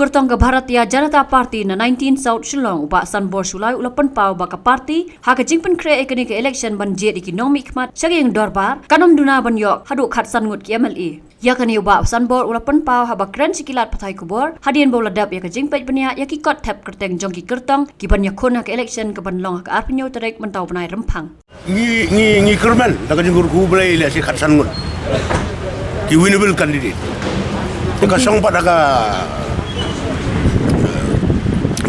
Kurtong ke Bharatiya Janata Party na 19 South Shillong upa Sanbor Sulai ulapan pau baka party haka jingpen kre ekani ke election ban jet economic mat syaging dorbar kanom duna ban yok hadu khat sangut ki MLA yakani uba Sanbor ulapan pau haba kren sikilat pathai kubor hadian bola dap yak jingpet bania yaki kot tap kerteng jongki kertong ki ban yakona ke election ke ban long ka arpenyo terek mentau banai rempang ngi kerman daga jinggur ku belai le si khat sangut ki winnable candidate ka song pa daga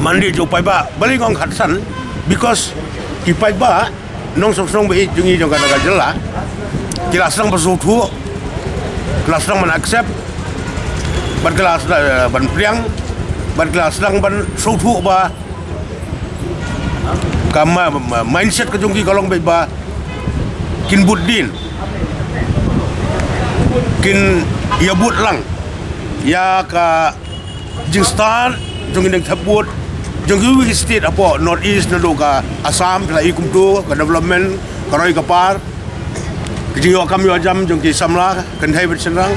mandi jo pai ba balik ngong khatsan because ki pai ba nong song be jungi jong kada jela kila sang pasu thu kelas sang man accept ban kelas ban priang ban kelas sang ban su thu ba kama mindset ka jungi kalong be ba kin buddin kin ya but lang ya ka jing star jungi nek thabut jonggi state apo north east na doka Assam la ikum tu ka development karoi kapar kiyo kami ajam jongki samla kanthai bersenang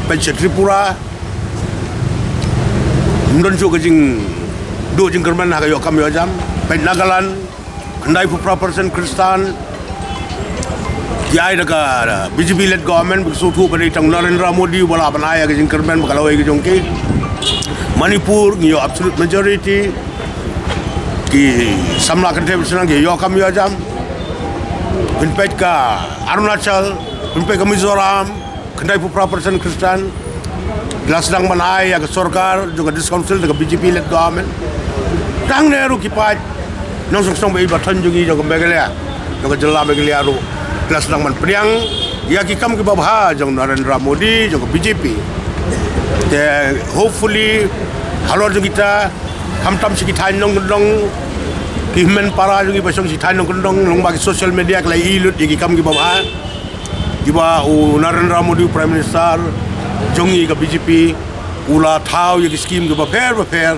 pen Tripura mundon jo kajing do jing kerman ha kayo kami ajam pen Nagaland kandai for proportion Kristan kiai daga BJP led government bisutu pada tang Narendra Modi wala banaya kajing kerman kalau ai jongki Manipur ngiyo absolute majority ki samla kan tebe senang ki yo kami ajam pinpet ka Arunachal pinpet ka Mizoram kendai pupra persen Kristen kelas sedang manai ya ke sorkar juga discouncil dengan BJP led government tang neru ki pat nong song be batan jungi juga begelia juga jela begelia ru kelas sedang man priang ya ki kam ki babha jong Narendra Modi juga BJP hopefully halor kita kamtam sikitan nong kimen para jungi pasong sikitan nong long bagi social media kelai ilut di kam ki bawa kiba Narendra Modi Prime Minister jongi ke BJP ula thau ye scheme ke fair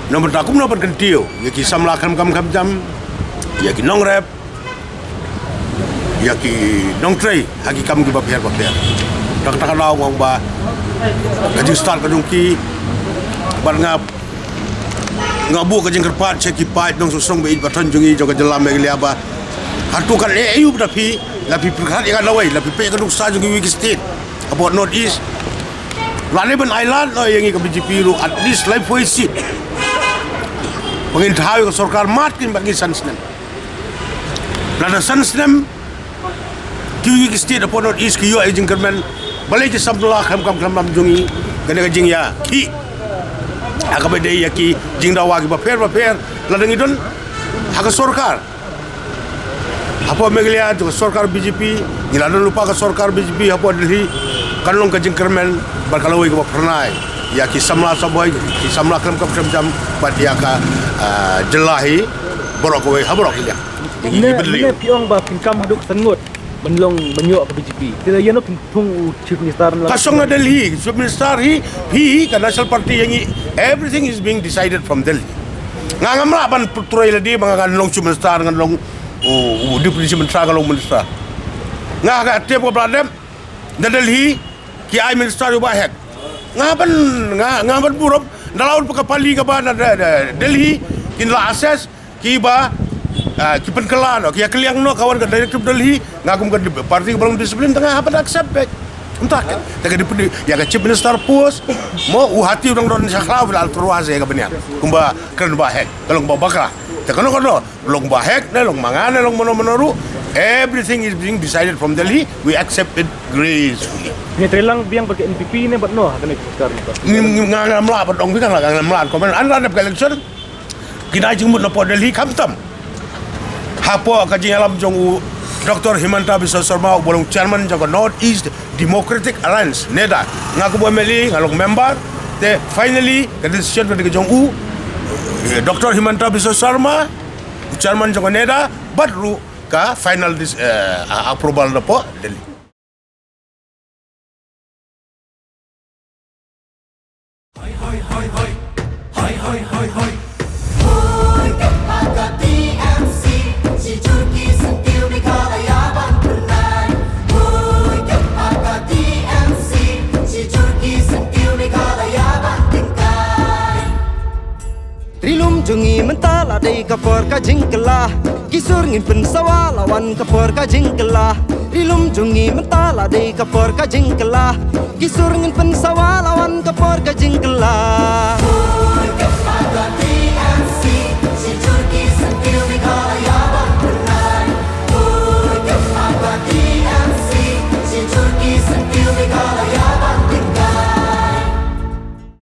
nomor takum nomor kentiu ye ki samla kam jam ye ki nong rep ye ki nong tray hagi kam ki fair tak law ngong ba kaji start ka jongki bar ngabu ka jing kerpat ceki pat dong sosong be batan jungi joga jelam be liaba hatu kan eu tapi lapi perkhat ya lawai lapi pe ka duk sa jungi wiki state about north east Laleban Island no yang ke BJP ru at least life way seat pengin tahu ke sarkar matkin bagi sansnem lada sansnem ki wiki state about north east ki yo aging kerman balik ke sabdullah kam jungi kena jing ya ki akabe dei yaki jing dawa ki fair ladang idon haka sarkar apa meglia to sarkar BJP nilada lupa ka sarkar BJP apa Delhi kanlong ka jing kermen barkalawai ka pernai yaki samla saboy ki samla kam jam padia ka jelahi borok we haborok dia ne piong ba pinkam haduk sangut benlong banyo ke BJP tidak yano pintung chief minister kasong na Delhi chief minister he ka national party yang everything is being decided from Delhi ngangamla ban putroy ladi mga kanlong chief minister nganlong deputy minister kalong minister ngaga tebo bradem na Delhi ki ai minister yo bahek ngaban burop dalaun pakapali ka ba na Delhi kinla access ki ba kipen kelan ok ya keliang no kawan ke director Delhi ngagum ke parti belum disiplin tengah apa accept back entah kan tengah di ya ke chief minister post mau hati orang don saklau bil terwas ya ke benar kumba keren bahek kalau kumba bakra tekono long bahek long mangane long mono everything is being decided from Delhi we accept it gracefully ni trelang biang bagi NPP ni bat no kan sekarang ngam la bat dong bilang la ngam la komen anda ada election kina jingmut no Delhi kamtam hapo kaji alam jong Dr. Himanta Biswa Sarma bolong chairman jaga North East Democratic Alliance NEDA ngaku bo meli ngalong member te finally ka decision ka jong Dr. Himanta Biswa Sarma chairman jaga NEDA badru ka final approval na po Delhi hoi jungi mentala dei kapor ka jingkela kisur ngin pen sawalawan kapor ka jingkela rilum jungi mentala dei kapor ka jingkela kisur ngin pen sawalawan kapor ka jingkela